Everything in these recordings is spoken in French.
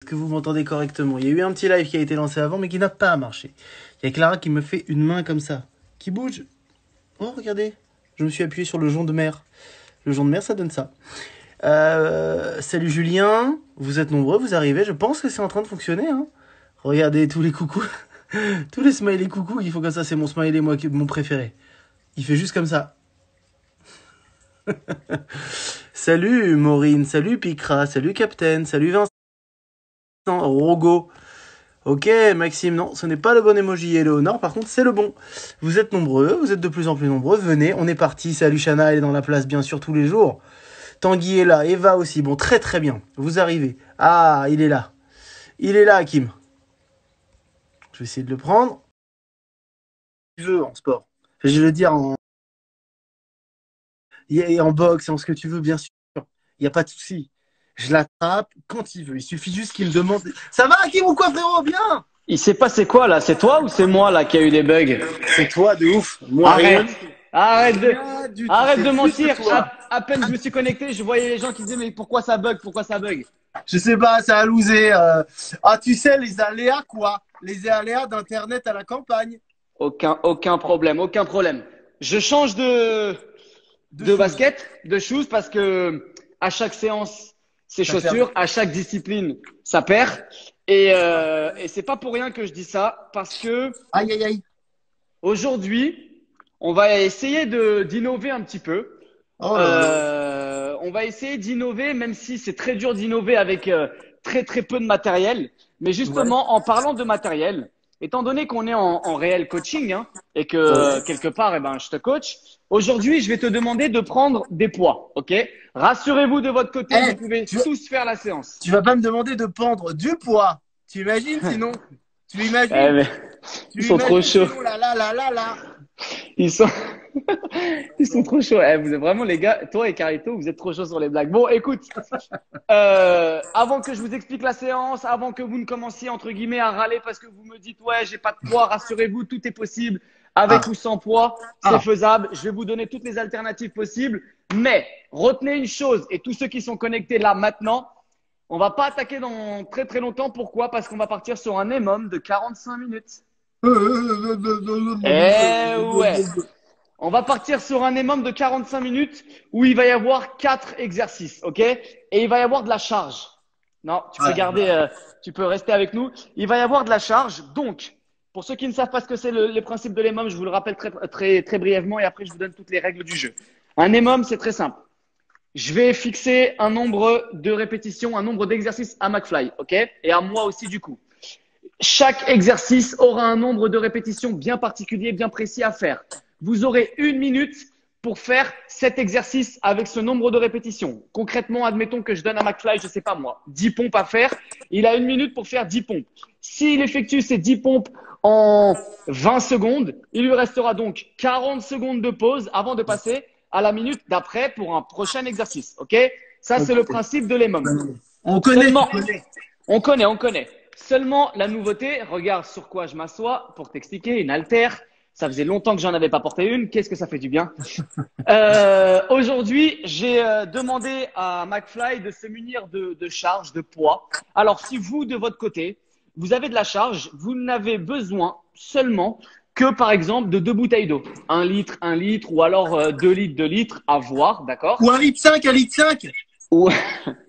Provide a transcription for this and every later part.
que vous m'entendez correctement? Il y a eu un petit live qui a été lancé avant, mais qui n'a pas marché. Il y a Clara qui me fait une main comme ça, qui bouge. Oh, regardez, je me suis appuyé sur le jonc de mer. Le jonc de mer, ça donne ça. Salut Julien, vous êtes nombreux, vous arrivez. Je pense que c'est en train de fonctionner. Hein. Regardez tous les coucous, tous les smileys coucous qui font comme ça. C'est mon smiley, moi, mon préféré. Il fait juste comme ça. Salut Maureen, salut Picra, salut Captain, salut Vincent, Rogo. Ok, Maxime, non, ce n'est pas le bon emoji. Eleonore, par contre, c'est le bon. Vous êtes nombreux, vous êtes de plus en plus nombreux. Venez, on est parti. Salut Chana, elle est dans la place, bien sûr, tous les jours. Tanguy est là, Eva aussi. Bon, très très bien. Vous arrivez. Ah, il est là. Il est là, Hakim. Je vais essayer de le prendre. Tu veux en sport. Je vais le dire en boxe, en ce que tu veux, bien sûr. Il n'y a pas de souci. Je l'attrape quand il veut. Il suffit juste qu'il me demande. Ça va, Hakim, ou quoi, frérot? Bien. Il s'est passé quoi là? C'est toi ou c'est moi là qui a eu des bugs? C'est toi de ouf. Moi, Arrête, arrête de C'est mentir. plus toi. À peine je me suis connecté, je voyais les gens qui disaient mais pourquoi ça bug? Pourquoi ça bug? Je sais pas, ça a loosé. Ah, tu sais, les aléas, quoi. Les aléas d'Internet à la campagne. Aucun problème, aucun problème. Je change De de choses. basket, de shoes parce que à chaque séance c'est Ça perd. chaussures, à chaque discipline ça perd. Et c'est pas pour rien que je dis ça parce que Aïe, aïe, aïe. aujourd'hui on va essayer d'innover un petit peu. Oh là là. On va essayer d'innover, même si c'est très dur d'innover avec très très peu de matériel. Mais Ouais. justement, en parlant de matériel, étant donné qu'on est en réel coaching hein, et que Ouais. quelque part, eh ben, je te coach, aujourd'hui, je vais te demander de prendre des poids. Ok? Rassurez-vous de votre côté, vous Eh, pouvez tu, tous faire la séance. tu vas pas me demander de prendre du poids. Tu imagines sinon? Tu Eh, imagines? mais, ils Tu sont trop imagines chauds. sinon? Là, là, là, là, là. Ils sont, ils sont trop chauds. Eh, vous êtes vraiment les gars, toi et Carito, vous êtes trop chauds sur les blagues. Bon, écoute, avant que je vous explique la séance, avant que vous ne commenciez entre guillemets à râler parce que vous me dites ouais, j'ai pas de poids, rassurez-vous, tout est possible. Avec Ah, ou sans poids, c'est ah. faisable. Je vais vous donner toutes les alternatives possibles. Mais retenez une chose, et tous ceux qui sont connectés là maintenant, on va pas attaquer dans très très longtemps. Pourquoi? Parce qu'on va partir sur un EMOM de 45 minutes. Eh ouais. On va partir sur un EMOM de 45 minutes où il va y avoir 4 exercices, ok? Et il va y avoir de la charge. Non, tu peux Ouais, garder, tu peux rester avec nous. Il va y avoir de la charge. Donc, pour ceux qui ne savent pas ce que c'est les principes de l'EMOM, je vous le rappelle très brièvement et après je vous donne toutes les règles du jeu. Un EMOM, c'est très simple. Je vais fixer un nombre de répétitions, un nombre d'exercices à McFly, ok? Et à moi aussi du coup. Chaque exercice aura un nombre de répétitions bien particulier, bien précis à faire. Vous aurez 1 minute pour faire cet exercice avec ce nombre de répétitions. Concrètement, admettons que je donne à McFly, je sais pas moi, 10 pompes à faire. Il a 1 minute pour faire 10 pompes. S'il effectue ces 10 pompes en 20 secondes, il lui restera donc 40 secondes de pause avant de passer à la minute d'après pour un prochain exercice. Ok? Ça, c'est le ok. principe de l'EMOM. On connaît, tu Seulement, connais. on connaît. Seulement, la nouveauté, regarde sur quoi je m'assois pour t'expliquer, une haltère. Ça faisait longtemps que j'en avais pas porté une. Qu'est-ce que ça fait du bien. Aujourd'hui, j'ai demandé à McFly de se munir de charge, de poids. Alors, si vous, de votre côté, vous avez de la charge, vous n'avez besoin seulement que, par exemple, de 2 bouteilles d'eau. 1 litre, ou alors 2 litres, 2 litres, à voir, d'accord? Ou 1,5 litre, 1,5 litre. Ou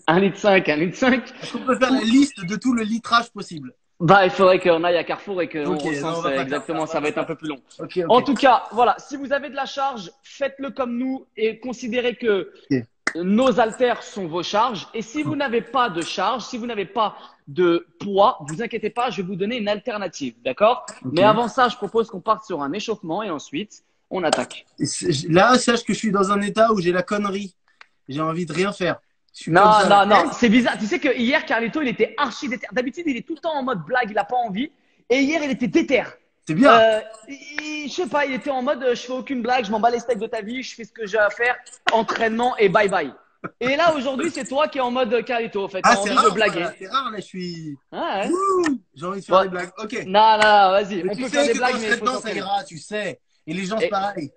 1,5 litre, 1,5 litre. Est-ce qu'on peut faire la liste de tout le litrage possible? Bah, il faudrait qu'on aille à Carrefour et Ok, qu'on non, on recense va pas faire ça. exactement, ça va être un peu plus long. Ok, En ok. tout cas, voilà, si vous avez de la charge, faites-le comme nous et considérez que Ok. nos haltères sont vos charges. Et si vous n'avez pas de charge, si vous n'avez pas de poids, vous inquiétez pas, je vais vous donner une alternative, d'accord? Ok. Mais avant ça, je propose qu'on parte sur un échauffement et ensuite, on attaque. Là, sache que je suis dans un état où j'ai la connerie. J'ai envie de rien faire. Je suis comme Non, ça. non, non, c'est bizarre. Tu sais que hier, Carlito, il était archi déter. D'habitude, il est tout le temps en mode blague, il a pas envie. Et hier, il était déter. C'est bien. Je sais pas, il était en mode je fais aucune blague, je m'en bats les steaks de ta vie, je fais ce que j'ai à faire, entraînement et bye bye. Et là, aujourd'hui, c'est toi qui es en mode Carlito, en fait. Ah, T'as c'est envie de rare, ça, blaguer. là. C'est rare, là. Je suis. Ah ouais. Ouh, j'ai envie de faire Bon, des blagues. Ok. non, non, vas-y. Mais On tu peut faire sais des que quand blagues, je mais il serai faut dedans, ça s'entraîner. ira, tu sais. Et les gens, c'est Et- pareil.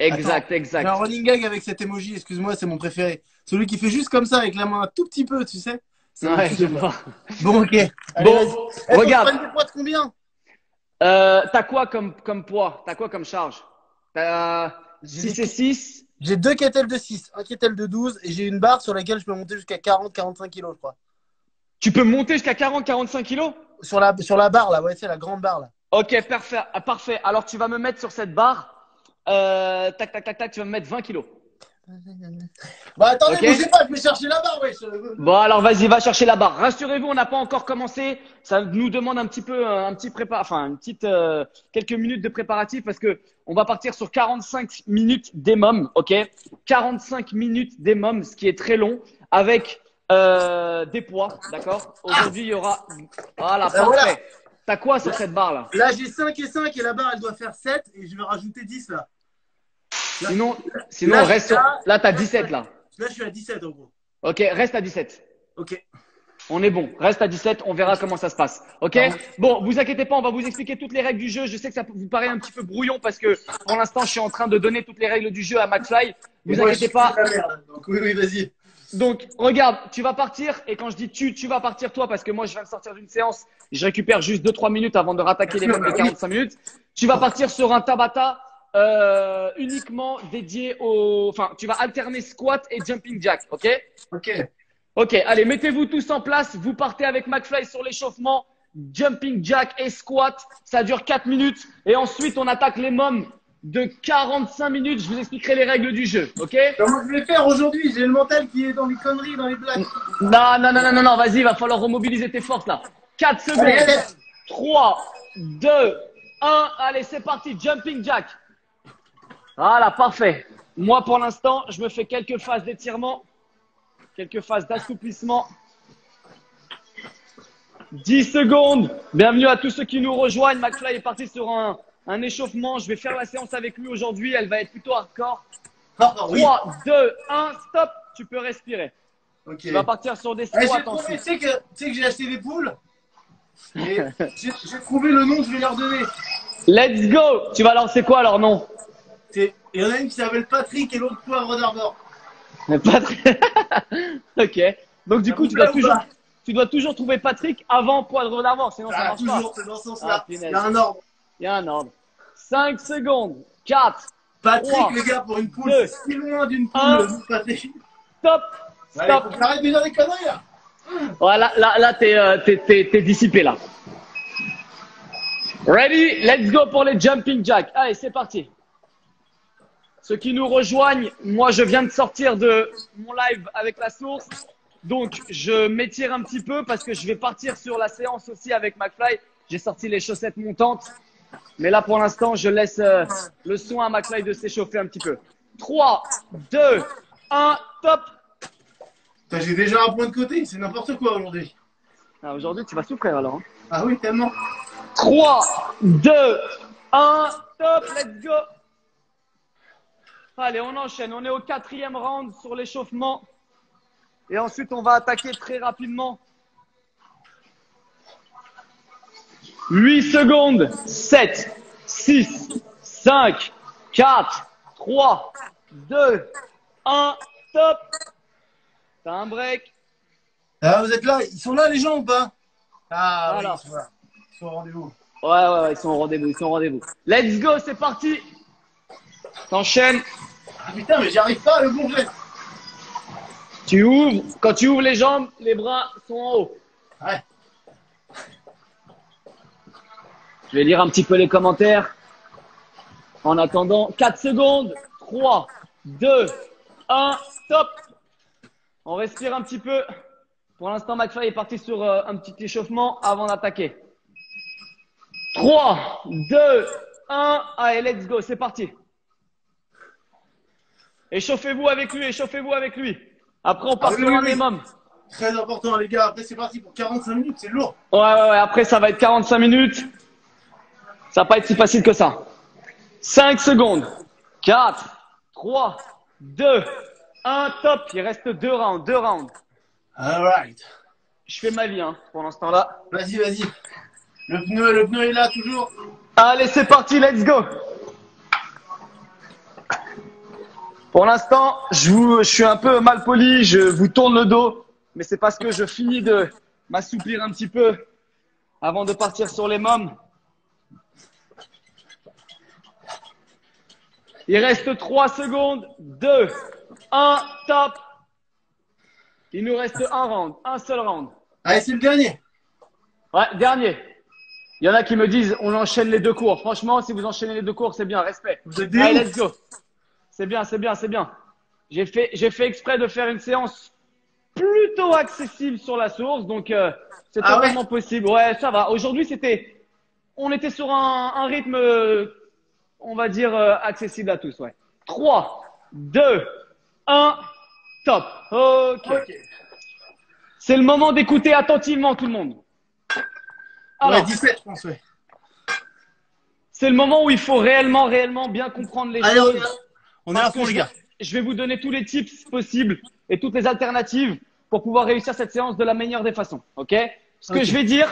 Attends, Exact, j'ai un exact. running gag avec cet emoji, excuse-moi, c'est mon préféré. Celui qui fait juste comme ça avec la main un tout petit peu, tu sais. Ouais, je vois. Bon, ok. Allez, Bon, vas-y. Eh, faut regarde. que je prenne des poids de combien? T'as quoi comme poids? T'as quoi comme charge? T'as J'ai 6 des... et 6. J'ai deux kettles de 6, un kettle de 12 et j'ai une barre sur laquelle je peux monter jusqu'à 40-45 kilos, je crois. Tu peux monter jusqu'à 40-45 kilos? Sur la barre, là, ouais, c'est la grande barre, là. Ok, parfait. Parfait. Alors, tu vas me mettre sur cette barre. Tac, tac, tac, tac. Tu vas me mettre 20 kilos. Bah, attendez, Ok? bougez pas, je vais chercher la barre, ouais. Bon, alors vas-y, va chercher la barre. Rassurez-vous, on n'a pas encore commencé. Ça nous demande un petit peu, enfin, quelques minutes de préparatif parce que on va partir sur 45 minutes d'EMOM, ok? 45 minutes d'EMOM, ce qui est très long, avec des poids, d'accord? Aujourd'hui, il y aura, voilà, parfait. Voilà. T'as quoi sur cette barre là? Là, j'ai 5 et 5 et la barre, elle doit faire 7 et je vais rajouter 10 là. Sinon, là, reste sur, là, t'as 17 là. Là, je suis à 17 en gros. Ok, reste à 17. Ok. On est bon. Reste à 17, on verra comment ça se passe. Ok? Bon, vous inquiétez pas, on va vous expliquer toutes les règles du jeu. Je sais que ça vous paraît un petit peu brouillon parce que pour l'instant, je suis en train de donner toutes les règles du jeu à McFly. Vous inquiétez pas. Donc, oui, vas-y. Donc, regarde, tu vas partir. Et quand je dis tu vas partir toi parce que moi, je viens de sortir d'une séance. Je récupère juste 2-3 minutes avant de rattaquer les mêmes de 45 minutes. Tu vas partir sur un Tabata uniquement dédié enfin, tu vas alterner squat et jumping jack. Ok? Ok. Ok, allez, mettez-vous tous en place. Vous partez avec McFly sur l'échauffement, jumping jack et squat. Ça dure 4 minutes. Et ensuite, on attaque les mômes de 45 minutes. Je vous expliquerai les règles du jeu. Ok? Comment je vais faire aujourd'hui? J'ai le mental qui est dans les conneries, dans les blagues. Non. Vas-y, il va falloir remobiliser tes forces là. 4 secondes. Allez. 3, 2, 1. Allez, c'est parti. Jumping jack. Voilà, parfait. Moi, pour l'instant, je me fais quelques phases d'étirement. Quelques phases d'assouplissement. 10 secondes. Bienvenue à tous ceux qui nous rejoignent. McFly est parti sur un échauffement. Je vais faire la séance avec lui aujourd'hui. Elle va être plutôt hardcore. 3, 2, 1, stop. Tu peux respirer. Ok. Tu vas partir sur des J'ai squats trouvé, ensuite. tu sais que j'ai acheté des poules et j'ai trouvé le nom que je vais leur donner. Let's go. Tu vas lancer quoi leur nom? Il y en a une qui s'appelle Patrick et l'autre Poivre d'Ardor. Mais Patrick. Ok. Donc du coup, tu dois toujours trouver Patrick avant Poivre d'Arvor, sinon ça marche toujours, pas. c'est dans ce sens-là. Il Punaise. y a un ordre. Il y a un ordre. 5 secondes. 4. Patrick, 3, les gars, pour une poule, 2, c'est si loin d'une un. poule. Patrick. Stop. Allez, Stop. faut que j'arrête de dire des conneries là. Voilà, là, t'es dissipé là. Ready? Let's go pour les jumping jacks. Allez, c'est parti. Ceux qui nous rejoignent, moi je viens de sortir de mon live avec la source. Donc je m'étire un petit peu parce que je vais partir sur la séance aussi avec McFly. J'ai sorti les chaussettes montantes. Mais là pour l'instant, je laisse le son à McFly de s'échauffer un petit peu. 3, 2, 1, top. J'ai déjà un point de côté, c'est n'importe quoi aujourd'hui. Ah, aujourd'hui, tu vas souffrir alors. Hein. Ah oui, tellement. 3, 2, 1, top, let's go. Allez, on enchaîne. On est au 4e round sur l'échauffement. Et ensuite, on va attaquer très rapidement. 8 secondes. 7, 6, 5, 4, 3, 2, 1, top. T'as un break. Ah, vous êtes là? Ils sont là les gens ou pas? Ah voilà. Oui, ils sont là. Ils sont au rendez-vous. Ouais, ils sont au rendez-vous. Let's go, c'est parti. T'enchaînes. Ah putain, mais j'arrive pas à le gonfler. Tu ouvres. Quand tu ouvres les jambes, les bras sont en haut. Ouais. Je vais lire un petit peu les commentaires. En attendant, 4 secondes. 3, 2, 1, stop. On respire un petit peu. Pour l'instant, McFly est parti sur un petit échauffement avant d'attaquer. 3, 2, 1. Allez, let's go. C'est parti. Échauffez-vous avec lui. Après, on part sur un minimum. Très important, les gars. Après, c'est parti pour 45 minutes. C'est lourd. Ouais. Après, ça va être 45 minutes. Ça va pas être si facile que ça. 5 secondes. 4, 3, 2, 1. Top. Il reste 2 rounds. All right. Je fais ma vie, hein, pour l'instant-là. Vas-y. Le pneu est là, toujours. Allez, c'est parti. Let's go. Pour l'instant, je suis un peu mal poli. Je vous tourne le dos. mais c'est parce que je finis de m'assouplir un petit peu avant de partir sur les mômes. Il reste 3 secondes. 2, 1, top. Il nous reste un round, un seul round. Allez, c'est le dernier. Ouais, dernier. Il y en a qui me disent, on enchaîne les 2 cours. Franchement, si vous enchaînez les 2 cours, c'est bien, respect. Vous êtes des Allez, ouf. let's go. C'est bien, c'est bien, c'est bien. J'ai fait exprès de faire une séance plutôt accessible sur la source, donc c'est Ah totalement possible. Ouais, ça va. Aujourd'hui, on était sur un rythme, on va dire, accessible à tous. Ouais. 3, 2, 1, top. Ok. C'est le moment d'écouter attentivement tout le monde. Alors, Ouais, 17, je pense, ouais. c'est le moment où il faut réellement bien comprendre les Allez, choses. on est à Parce fond, que les gars. Je vais vous donner tous les tips possibles et toutes les alternatives pour pouvoir réussir cette séance de la meilleure des façons. Ok? Ce que Ok. je vais dire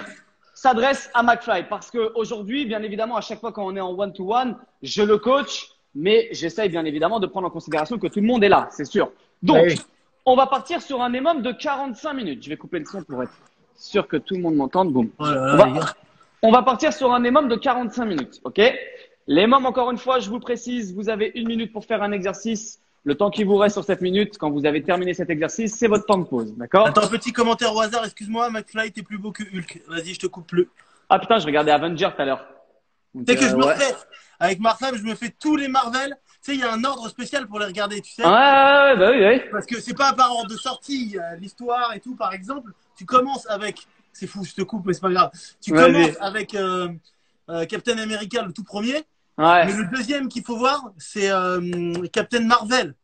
s'adresse à McFly parce qu'aujourd'hui, bien évidemment, à chaque fois quand on est en one-to-one, je le coach, mais j'essaye bien évidemment de prendre en considération que tout le monde est là, c'est sûr. Donc, Oui. on va partir sur un minimum de 45 minutes. Je vais couper le son pour être sûr que tout le monde m'entende. Boum. Oh là là, On va- les gars. On va partir sur un minimum de 45 minutes, ok? Les mômes, encore une fois, je vous précise, vous avez 1 minute pour faire un exercice. Le temps qui vous reste sur cette minute, quand vous avez terminé cet exercice, c'est votre temps de pause, d'accord? Attends, petit commentaire au hasard. Excuse-moi, McFly, t'es plus beau que Hulk. Vas-y, je te coupe le. Ah putain, je regardais Avenger tout à l'heure. Donc, Tu sais que je me ouais. refais. Avec ma femme, je me fais tous les Marvel. Tu sais, il y a un ordre spécial pour les regarder, tu sais. Ouais, bah oui, oui. Parce que c'est pas par ordre de sortie, l'histoire et tout, par exemple. Tu commences avec. C'est fou, je te coupe, mais c'est pas grave. Tu Vas-y. commences avec Captain America, le tout premier. Ouais. Mais le deuxième qu'il faut voir, c'est Captain Marvel.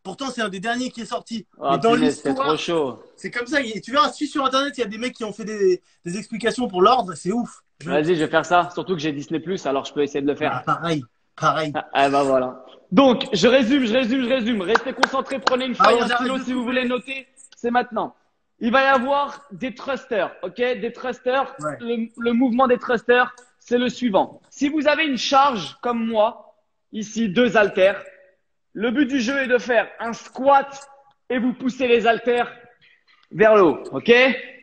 Pourtant, c'est un des derniers qui est sorti. Oh, Mais dans punaise, c'est l'histoire, trop chaud. c'est comme ça. Tu verras, suis sur Internet, il y a des mecs qui ont fait des explications pour l'ordre. C'est ouf. Vas-y, je vais faire ça. Surtout que j'ai Disney+, alors je peux essayer de le Ah, faire. pareil, pareil. Ah bah voilà. Donc, je résume. Restez concentrés, prenez une feuille, Ah, un j'arrête stylo de si vous souffler. voulez noter. C'est maintenant. Il va y avoir des thrusters, ok? Des thrusters. Ouais. Le mouvement des thrusters, c'est le suivant. Si vous avez une charge comme moi, ici 2 haltères, le but du jeu est de faire un squat et vous poussez les haltères vers le haut, ok?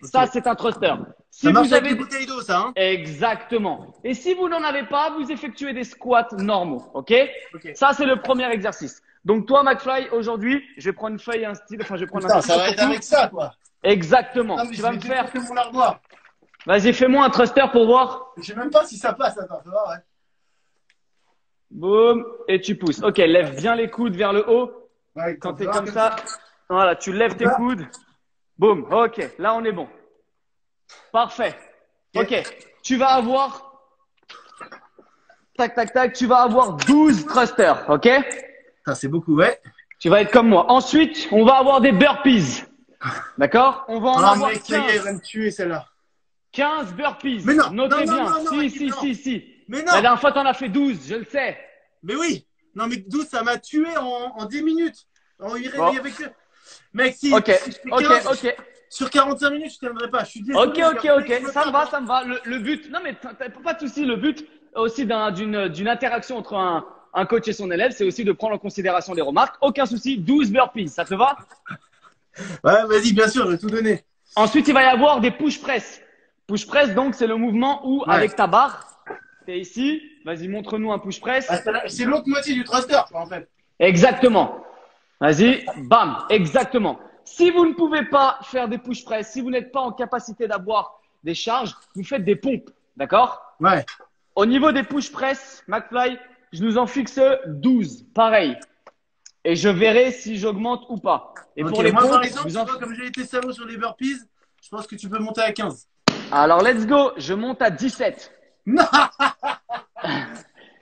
Ça, c'est un thruster. Si Ça marche vous avec avez les bouteilles d'eau, ça. Hein. Exactement. Et si vous n'en avez pas, vous effectuez des squats normaux, ok? Ok. Ça, c'est le premier exercice. Donc toi, McFly, aujourd'hui, je vais prendre une feuille et un stylo. Enfin, je vais prendre Putain, un ça stylo va pour être tout. avec ça, quoi. Exactement. Ah, mais Tu je vas vais me faire. défoncer mon armoire. Vas-y, fais-moi un thruster pour voir. Je sais même pas si ça passe. Attends, ça va, ouais. Boum. Et tu pousses. Ok, lève bien les coudes vers le haut. Ouais, Quand tu es tu vois, comme ça, voilà, tu lèves tes Là. coudes. Boum. Ok, là, on est bon. Parfait. Ok. Ok. Tu vas avoir. Tac, tac, tac. Tu vas avoir 12 thrusters. Ok? Ça, c'est beaucoup, ouais. Tu vas être comme moi. Ensuite, on va avoir des burpees. D'accord? On va en Ah, avoir mec, ça y est, elle 15. va me tuer, celle-là. 15 burpees. Mais non, Notez non, bien. non, non, Si, Maxime, si, non. si. Mais non. La dernière fois, t'en as fait 12, je le sais. Mais oui. Non, mais 12, ça m'a tué en 10 minutes. Il Bon. y avait que. Mec, si, Ok, si je fais 15, ok. sur 45 minutes, je t'aimerais pas. Je suis désolé. Ok. mais après, je me Ça me tape. va, ça me va. Le but, non mais t'as pas de souci. Le but aussi d'une interaction entre un coach et son élève, c'est aussi de prendre en considération les remarques. Aucun souci. 12 burpees, ça te va? Ouais, vas-y, bien sûr, je vais tout donner. Ensuite, il va y avoir des push press. Push press, donc, c'est le mouvement où, Ouais. avec ta barre, t'es ici. Vas-y, montre-nous un push press. Ah, c'est l'autre moitié du thruster, quoi, en fait. Exactement. Vas-y, bam, exactement. Si vous ne pouvez pas faire des push press, si vous n'êtes pas en capacité d'avoir des charges, vous faites des pompes, d'accord? Ouais. Au niveau des push press, McFly, je nous en fixe 12, pareil. Et je verrai si j'augmente ou pas. Et Ok, pour les moi, pompes, par exemple, vous tu en... vois, comme j'ai été salaud sur les burpees, je pense que tu peux monter à 15. Alors, let's go. Je monte à 17. Non.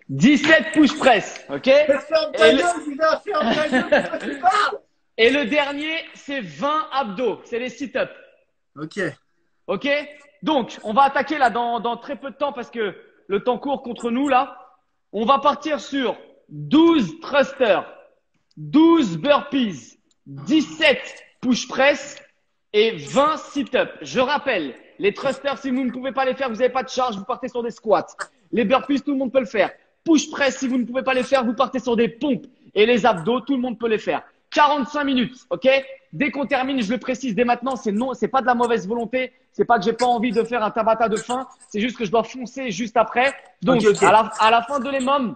17 push press, ok? Ferme ta Et le- gueule, putain, ferme ta gueule, de quoi tu parles? Et le dernier, c'est 20 abdos. C'est les sit-ups. Ok. Ok? Donc, on va attaquer là dans très peu de temps parce que le temps court contre nous là. On va partir sur 12 thrusters, 12 burpees, 17 push press et 20 sit-ups. Je rappelle, les thrusters, si vous ne pouvez pas les faire, vous n'avez pas de charge, vous partez sur des squats. Les burpees, tout le monde peut le faire. Push press, si vous ne pouvez pas les faire, vous partez sur des pompes. Et les abdos, tout le monde peut les faire. 45 minutes, ok? Dès qu'on termine, je le précise dès maintenant, c'est pas de la mauvaise volonté. C'est pas que j'ai pas envie de faire un Tabata de fin. C'est juste que je dois foncer juste après. Donc, Ok. à la fin de l'EMOM, il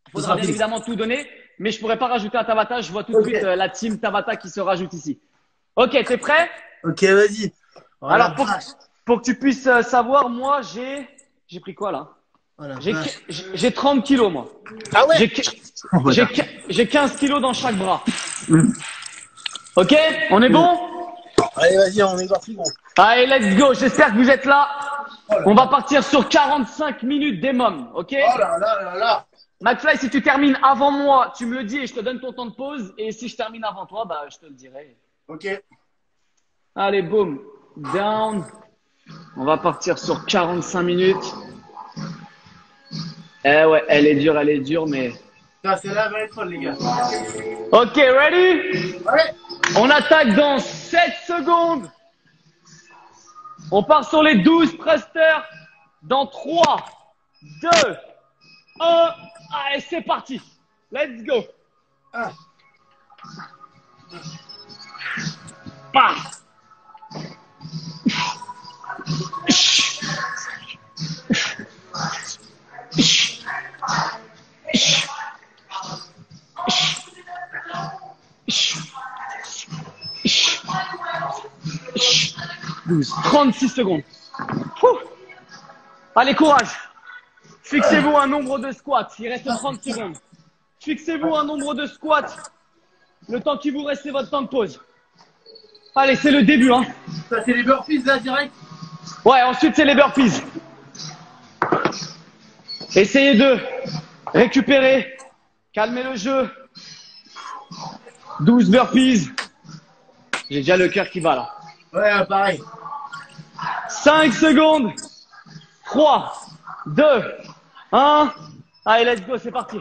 Ce faudra sera bien fini. évidemment tout donner. Mais je pourrais pas rajouter un Tabata. Je vois tout de Ok. suite la team Tabata qui se rajoute ici. Ok, t'es prêt? Ok, vas-y. Oh la Alors, vache. pour que tu puisses savoir, moi, j'ai pris quoi là? Oh la J'ai vache. j'ai 30 kilos, moi. Ah ouais? J'ai Oh, voilà. j'ai 15 kilos dans chaque bras. Ok? On est bon? Allez, vas-y, on est parti, gros. Allez, let's go. J'espère que vous êtes là. On va partir sur 45 minutes d'EMOM. Ok? Oh là là là là. McFly, si tu termines avant moi, tu me le dis et je te donne ton temps de pause. Et si je termine avant toi, bah, je te le dirai. Ok. Allez, boum. Down. On va partir sur 45 minutes. Eh ouais, elle est dure, mais. Ça, c'est la vraie folle, les gars. Ok, ready? Ouais. On attaque dans 7 secondes. On part sur les 12 thrusters dans 3, 2, 1. Allez, c'est parti. Let's go. Ah. Bah. « 36 secondes. Ouh. Allez, courage. Fixez-vous un nombre de squats. Il reste 30 secondes. Fixez-vous un nombre de squats. Le temps qu'il vous reste, c'est votre temps de pause. Allez, c'est le début. Hein. Ça, c'est les burpees, là, direct? Ouais, ensuite, c'est les burpees. Essayez de récupérer. Calmez le jeu. 12 burpees. J'ai déjà le cœur qui bat là. Ouais, pareil. 5 secondes. 3, 2, 1. Allez, let's go, c'est parti.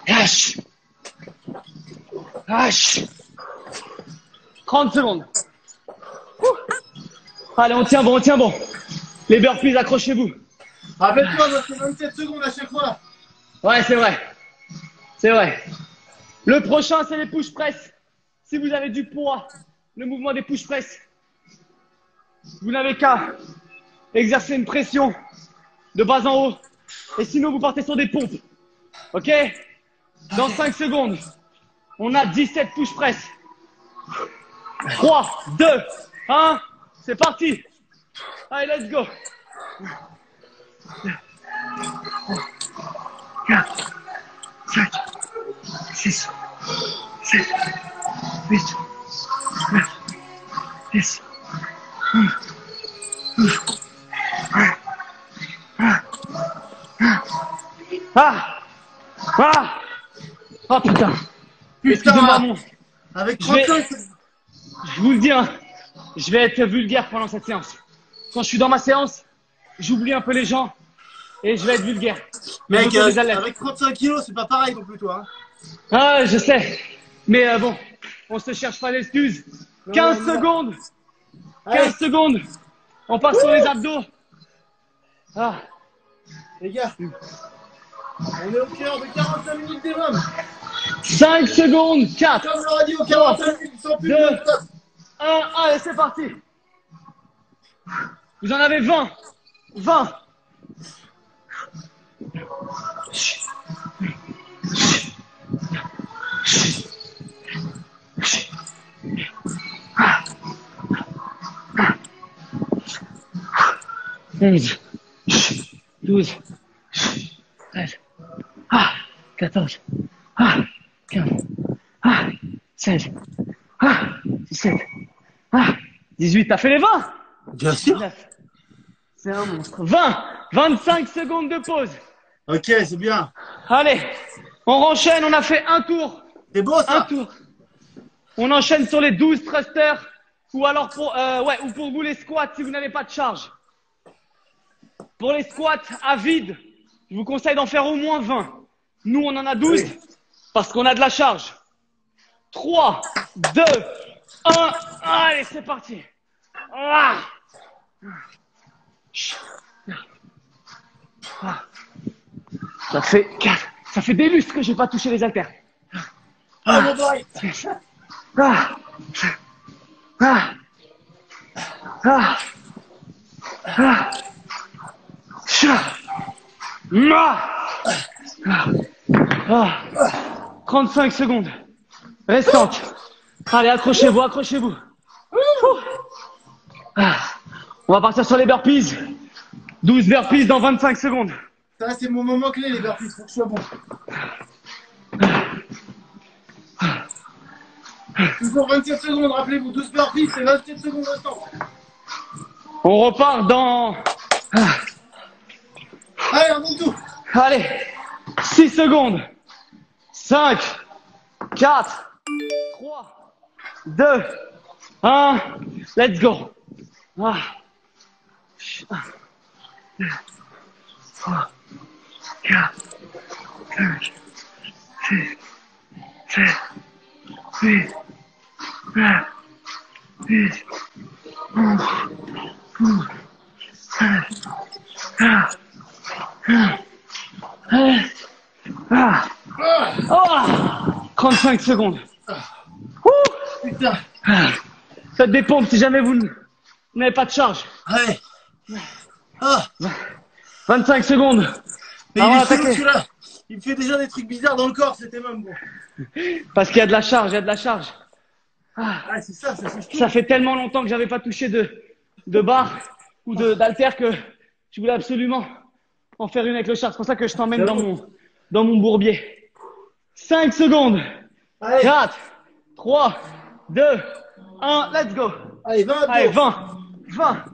Lâche. Lâche. 30 secondes. Ouh. Allez, on tient bon, on tient bon. Les burpees, accrochez-vous. Rappelle-toi, moi, c'est 27 secondes à chaque fois. Ouais, c'est vrai. C'est vrai. Le prochain, c'est les push press. Si vous avez du poids, le mouvement des push press, vous n'avez qu'à exercer une pression de bas en haut. Et sinon, vous partez sur des pompes. Ok? Dans 5 secondes, on a 17 push press. 3, 2, 1. C'est parti. Allez, let's go. 4, 5, 6, 7, 8, 9, 10, 11, 12, Ah! Ah! Oh putain! Excusez-moi, mon. Avec Je vais- 35, Je vous le dis, hein, je vais être vulgaire pendant cette séance. Quand je suis dans ma séance, j'oublie un peu les gens et je vais être vulgaire. Mais mec, autour des athlètes. avec 35 kilos, c'est pas pareil non plus, toi. Hein. Ah, je sais. Mais bon, on se cherche pas d'excuses. 15 non. secondes. Allez. 15 secondes. On passe sur les abdos. Ah, Les gars, on est au cœur de 45 minutes des mômes. 5 secondes. 4, Comme l'aurait dit au 45 minutes, sans plus de 2, stop. 1. Allez, c'est parti. Vous en avez 20. 20. Onze, 12, 13, 14, 15, 16, 17, 18. T'as fait les 20? Bien sûr. 19. C'est un monstre. 20, 25 secondes de pause. Ok, c'est bien. Allez, on renchaîne. On a fait un tour. C'est beau Un ça. tour. On enchaîne sur les 12 thrusters ou alors pour, ou pour vous les squats si vous n'avez pas de charge. Pour les squats à vide, je vous conseille d'en faire au moins 20. Nous, on en a 12 parce qu'on a de la charge. 3, 2, 1. Allez, c'est parti. Ah. Ça fait 4. Ça fait des lustres que j'ai pas touché les haltères. Ah, mon boy. Ah. Ah. Ah. Ah. Ah. 35 secondes restantes. Allez, accrochez-vous, accrochez-vous. Ah. On va partir sur les burpees. 12 burpees dans 25 secondes. Ça, c'est mon moment clé, les burpees. Faut que je sois bon. Toujours 27 secondes, rappelez-vous. 12 burpees, c'est 27 secondes restantes. On repart dans... Allez, on monte tout. Allez, 6 secondes. 5, 4, 3, 2, 1. Let's go. Ah. 3, 4, 5, 6, 7, 8, 9, 10, 11, 12, 13, 14, 35 secondes. Putain. Faites des pompes si jamais vous n'avez pas de charge. Allez. Ah. 25 secondes. Mais Avant il est chelou, d'attaquer. celui-là. Il me fait déjà des trucs bizarres dans le corps, c'était même bon. Parce qu'il y a de la charge, il y a de la charge. Ah, c'est ça, ça c'est tout. Ça fait tellement longtemps que j'avais pas touché de barre ou d'haltère que je voulais absolument en faire une avec le char. C'est pour ça que je t'emmène dans mon bourbier. 5 secondes. Allez. 4, 3, 2, 1, let's go. Allez, 20 Allez, 20. 20.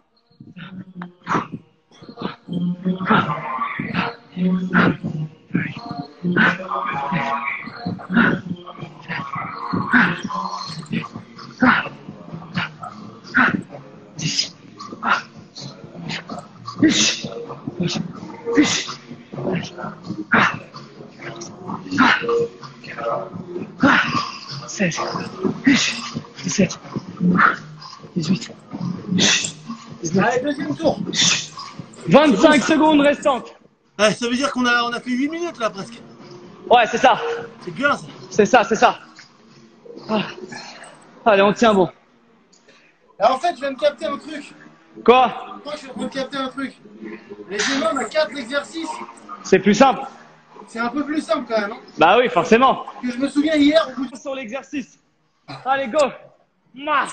Seize, 17, 18, 19. Allez, deuxième tour. 25 secondes restantes. Ouais, ça veut dire qu'on a fait 8 minutes là presque. Ouais, c'est ça. C'est bien ça. C'est ça, c'est ça. Ah. Allez, on tient bon. Alors en fait, je viens de capter un truc. Quoi? Moi, je suis en train de capter un truc. Les énormes à 4 exercices, C'est plus simple. c'est un peu plus simple quand même. Hein. Bah oui, forcément. Que je me souviens hier, au bout de... Sur l'exercice. Allez, go. Ma.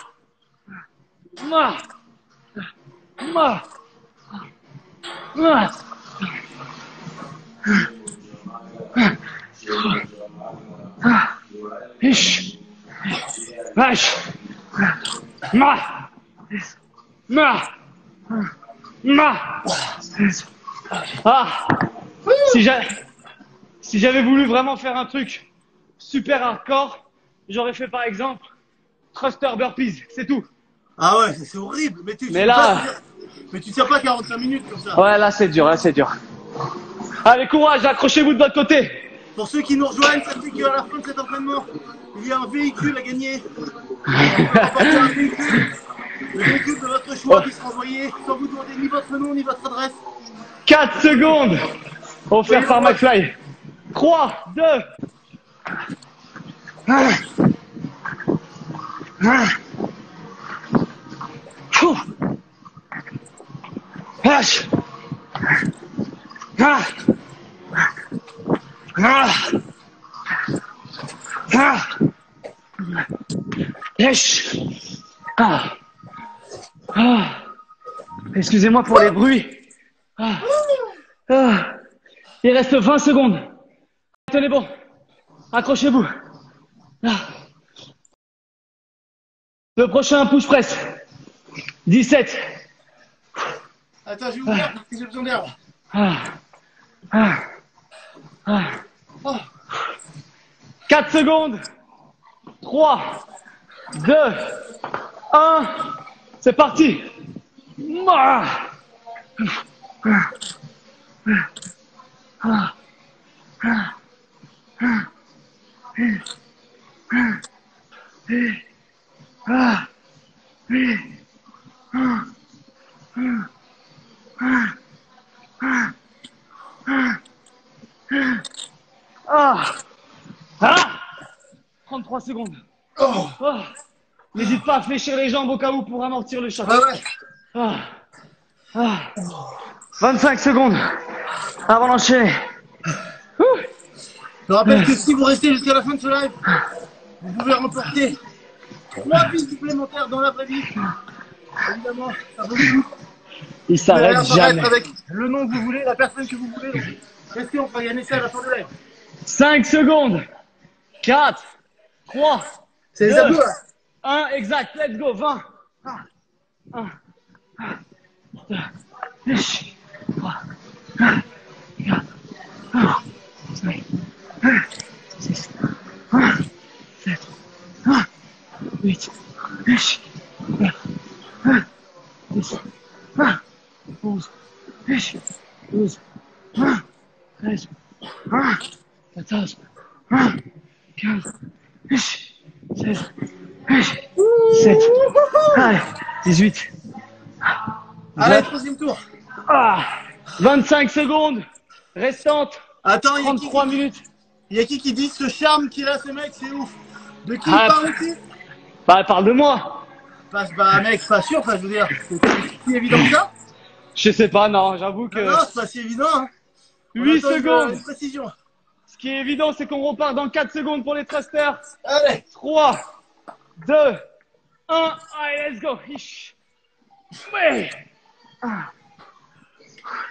Ma. Ma. Ma. Ish. Vache. Ma. Ma. Ma. Ah. Si j'avais voulu vraiment faire un truc super hardcore, j'aurais fait par exemple thruster burpees, c'est tout. Ah ouais, c'est horrible. Mais là... Mais tu tiens pas 45 minutes comme ça. Ouais, là c'est dur, là c'est dur. Allez, courage, accrochez-vous de votre côté. Pour ceux qui nous rejoignent, sachez qu'à la fin de cet entraînement, il y a un véhicule à gagner. On peut remporter un véhicule. Le véhicule de votre choix qui sera envoyé sans vous demander ni votre nom ni votre adresse. 4 secondes. Offert par McFly. 3, 2. Lâche. Lâche. Excusez-moi pour les bruits. Il reste 20 secondes. Tenez bon. Accrochez-vous. Le prochain push press. 17. Attends, je vais ouvrir parce que j'ai besoin d'air. 4 secondes. 3, 2, 1. C'est parti. Ah. Ah. 33 secondes. Oh. N'hésite pas à fléchir les jambes au cas où pour amortir le choc. Ouais. Ah. Ah. 25 secondes avant d'enchaîner. Je rappelle que si vous restez jusqu'à la fin de ce live, vous pouvez remporter 3 pistes supplémentaires dans la vraie vie. Évidemment, ça vaut le coup. Il s'arrête jamais. Avec le nom que vous voulez, la personne que vous voulez. Donc, restez, on va gagner ça à la fin du live. 5 secondes. 4, 3, C'est les 2, abdos là. 1, exact. Let's go. 20. 1, 2, 3, 4, 5, 6, 7, 8, 9, 10, 11, 12, 13, 14, 15, 16, 17, allez, 18. Allez, troisième tour. 25 secondes restantes. Attends, 33 minutes. Il y a qui dit ce charme qu'il a ce mec, c'est ouf. De qui il parle-t-il? Bah, parle de moi. Bah mec, pas sûr, enfin je veux dire, c'est si évident que ça. Je sais pas, non, j'avoue que. Non, c'est pas si évident. Hein. 8 secondes. Une précision. Ce qui est évident, c'est qu'on repart dans 4 secondes pour les thrusters. Allez. 3, 2, 1. Allez, let's go. Ouais.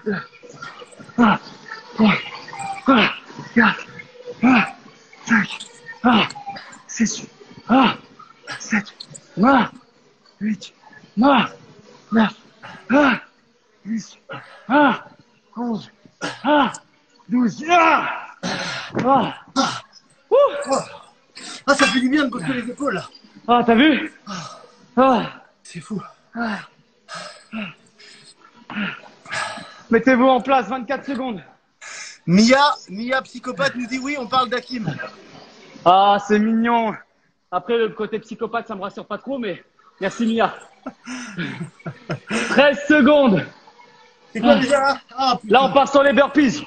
2, 3, 4, 5, 6, 7, 8, 9, 10, 11, 12. Ça fait du bien de bosser les épaules là. T'as vu? C'est fou. Mettez-vous en place, 24 secondes. Mia psychopathe nous dit oui, on parle d'Hakim. C'est mignon. Après, le côté psychopathe, ça me rassure pas trop, mais merci Mia. 13 secondes. C'est quoi déjà là? Là, on part sur les burpees.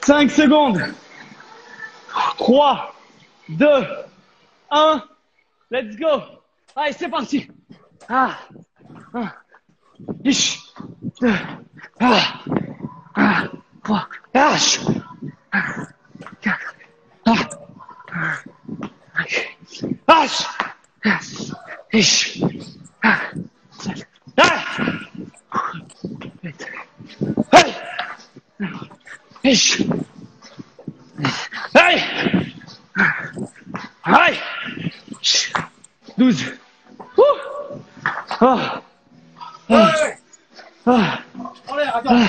5 secondes. 3, 2, 1. Let's go. Allez, c'est parti. 1, 2, 3, 4, 12. En l'air, attends.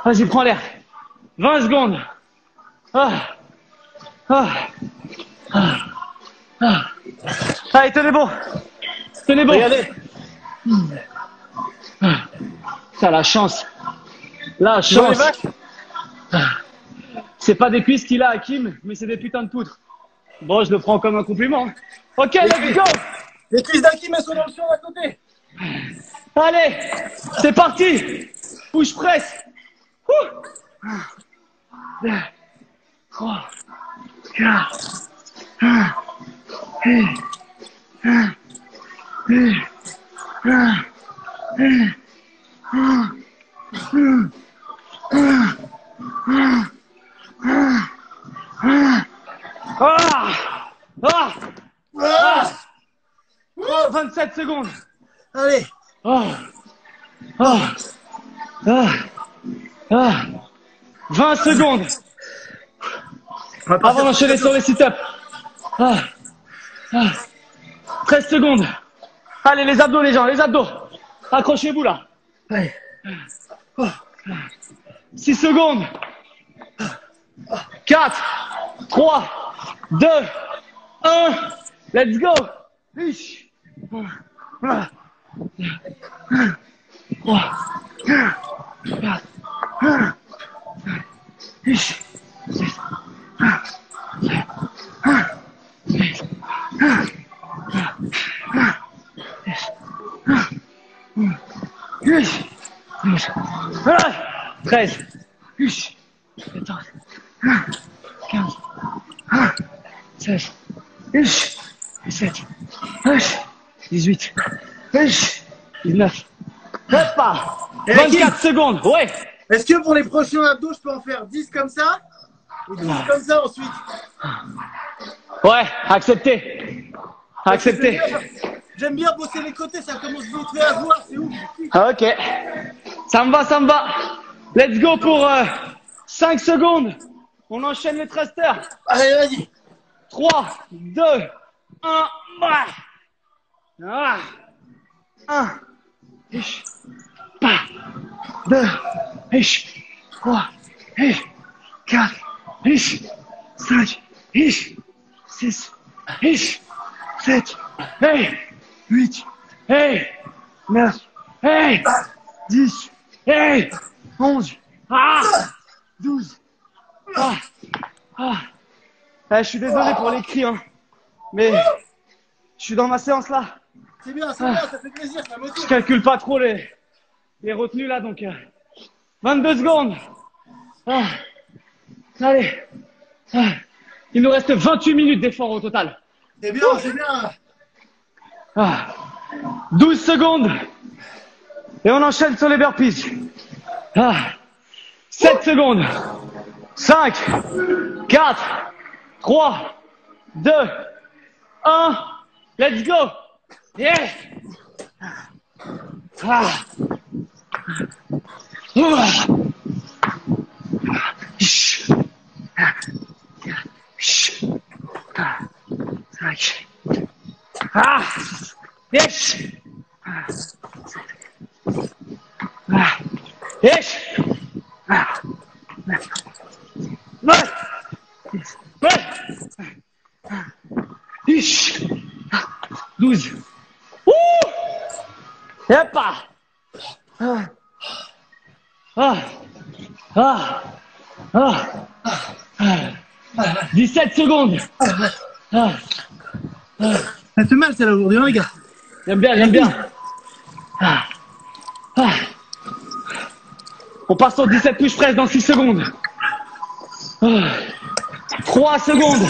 Vas-y, prends l'air. 20 secondes. Allez, tenez bon. Tenez bon. Regardez. T'as la chance. La chance. C'est pas des cuisses qu'il a, Hakim, mais c'est des putains de poutres. Bon, je le prends comme un compliment. Ok, let's go. Les cuisses d'Hakim, elles sont dans le champ à côté. Allez, c'est parti. Push press. 2, 3, 4, 27 secondes. Allez. 20 secondes. Avant d'enchaîner sur les sit-ups. 13 secondes. Allez, les abdos, les gens, les abdos. Accrochez-vous là. Allez. 6 secondes. 4, 3, 2, 1. Let's go. 3, 4, 6, 7, 13, 14, 15, 16, 17, 18, 19. Hop là. 24 secondes, ouais. Est-ce que pour les prochains abdos, je peux en faire 10 comme ça ou 10 comme ça ensuite? Ouais, accepté. Accepté. J'aime bien bosser les côtés, ça commence vite à voir, c'est ouf. Ok. Ça me va, ça me va. Let's go pour 5 secondes. On enchaîne les thrusters. Allez, vas-y. 3, 2, 1. 1. 2, 3, 4, 5, 6, 7, 8, 9, 10, 11, 12. Je suis désolé pour les cris, hein, mais je suis dans ma séance là. C'est bien, ça fait plaisir, ça motive. Je calcule pas trop les retenues là, donc 22 secondes. Allez. Il nous reste 28 minutes d'effort au total. C'est bien, c'est bien. 12 secondes. Et on enchaîne sur les burpees. 7 secondes. 5, 4, 3, 2, 1. Let's go. Yes. Yes. Yes. 12. Hop là. 17 secondes. Ça fait mal, celle-là, aujourd'hui, hein, les gars. J'aime bien, j'aime bien. On passe sur 17 push press dans 6 secondes. 3 secondes.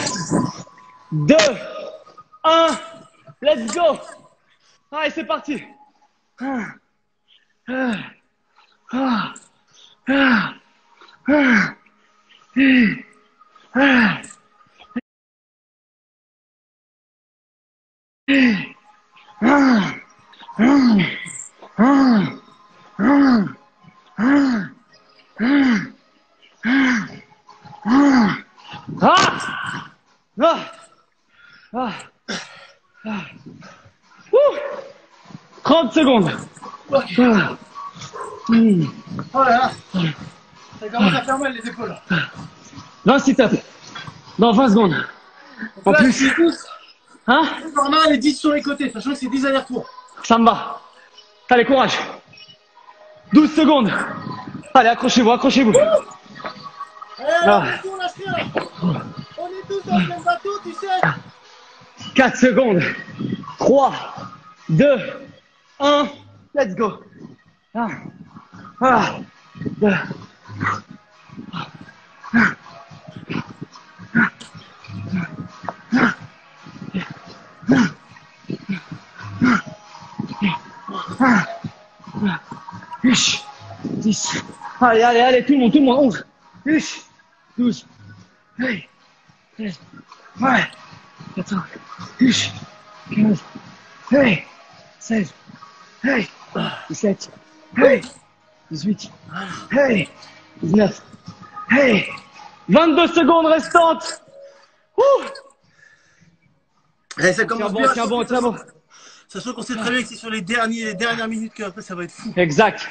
2, 1. Let's go. Allez, c'est parti. Ouh. 30 secondes. Oh là là. Ça commence à faire mal les épaules. 20 sit-ups. Dans 20 secondes. En Là, plus. c'est 12. Hein? Normal et 10 sur les côtés, sachant que c'est 10 allers-retours. Ça me va. Allez, courage. 12 secondes. Allez, accrochez-vous, accrochez-vous. On lâche rien. On est tous dans le même bateau, tu sais. 4 secondes. 3, 2, 1. Let's go. 2. Huch. 10. Allez, allez, allez, tout le monde, 11. Huch. 12. Hey. 13. Ouais. 14. Huch. 15. Hey. 16. Hey. 17. Hey. 18. Hey. 19. Hey. 22 secondes restantes. Ouh. Allez, ça commence bien. Tiens bon, tiens bon. Sachant qu'on sait très bien que c'est sur les dernières minutes qu'après ça va être fou. Exact.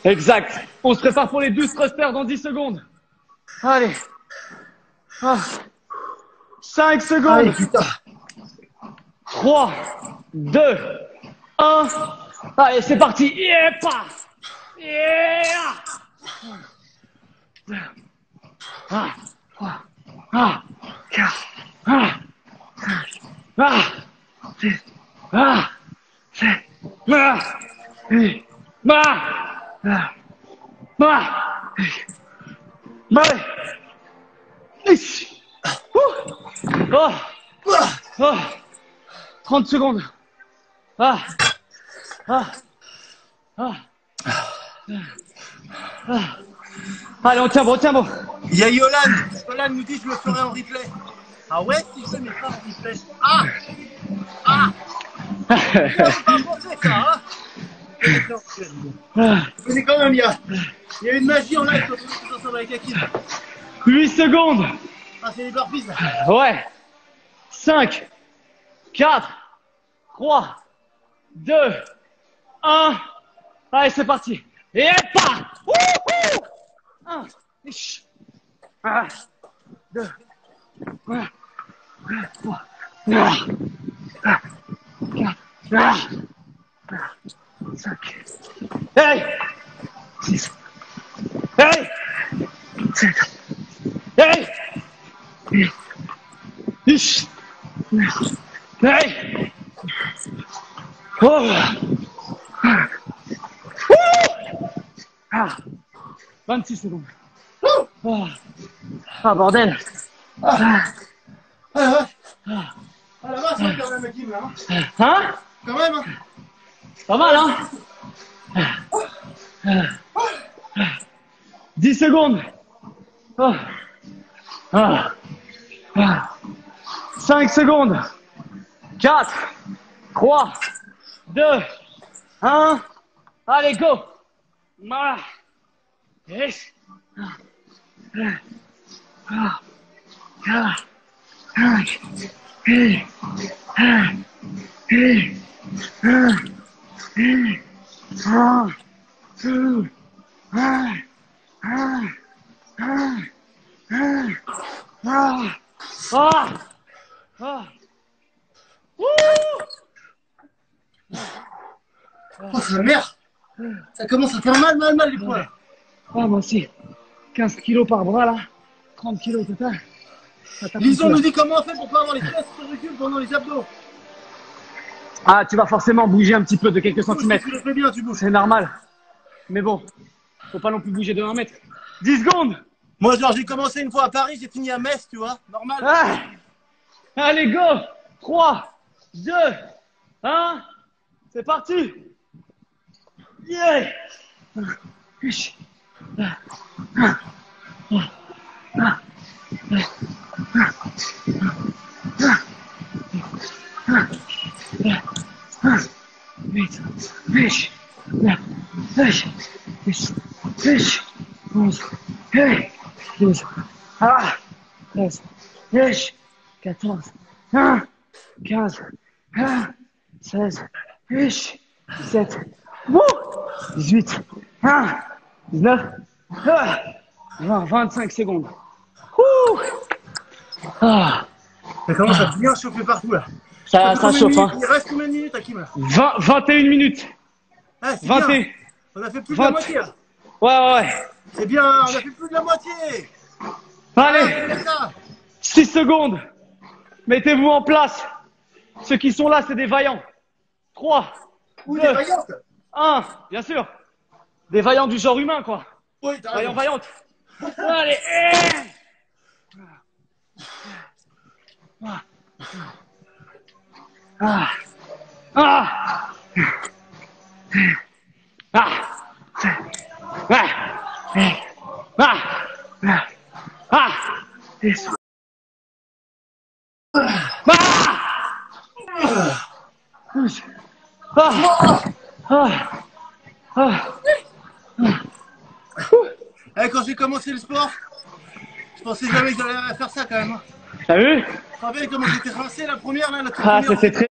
Exact. On se prépare pour les 12 thrusters dans 10 secondes. Allez. 5 secondes. Allez, putain. 3, 2, 1. Allez, c'est parti. Yepa. Yeah. Ah, ah, ah, quatre, ah, ah, six, ah, sept, ah, huit, oh, oh, 30 secondes. Ah, ah, ah, ah. Allez, on tient bon, on tient bon. Il y a Yolande. Yolande nous dit je le ferai en replay. Ah ouais, si je fais mes pas en replay. Ah. Ah. C'est pas pensé ça, hein. Mais quand même, il y a une magie en live quand on est ensemble avec Hakim. 8 secondes. Ah, c'est les burpees là. Ouais. 5, 4, 3, 2, 1. Allez, c'est parti. Et pas. 1, 2, 3, 4, 5. Hey! 6. Hey! 7. Hey! 8. 10. Hey! Oh! Ah! 26 secondes. Oh. Ah, bordel! Ah ouais. Ah la vache, hein, quand même, Hakim là. Hein? Quand même, hein. Pas mal, hein? 10 secondes. Oh. Ah. Ah. 5 secondes. 4, 3, 2, 1. Allez, go. Voilà. Yes. Ah. 4, 5, 6, 7, 8, 9, 10, 11, 12, 13, 14, 15, Oh, c'est la merde. Ça commence à faire mal les poings là. Ah, moi aussi. 15 kilos par bras là. 30 kilos au total. Lison nous dit comment on fait pour pas avoir les fesses qui reculent pendant les abdos. Ah, tu vas forcément bouger un petit peu de quelques centimètres. Tu le fais bien, tu bouges. C'est normal. Mais bon, faut pas non plus bouger de 1 mètre. 10 secondes. Moi, genre, j'ai commencé une fois à Paris, j'ai fini à Metz, tu vois. Normal. Ah. Allez, go. 3, 2, 1. C'est parti. Yeah. Huit, 9, 10, 11, 12, 13, 14, 15, 16, 17, 18, 19, 20, 25 secondes. Ça commence à bien chauffer partout là. Ça chauffe, hein. Il reste combien de minutes, Hakim là? 21 minutes. Ah, c'est 21. bien. On a fait plus de la moitié là. Ouais. C'est bien, on a fait plus de la moitié. Allez, C'est ça. 6 secondes. Mettez-vous en place. Ceux qui sont là, c'est des vaillants. 3, Ou 2, des vaillantes. 1. Bien sûr. Des vaillants du genre humain, quoi. Oui, t'as Vaillants, raison. vaillantes. Allez. Ah. Ah. Eh, quand j'ai commencé le sport, je pensais jamais que j'allais faire ça quand même. T'as vu? Tu te rappelles comment j'étais rincé la première là, la toute Ah, première, c'était très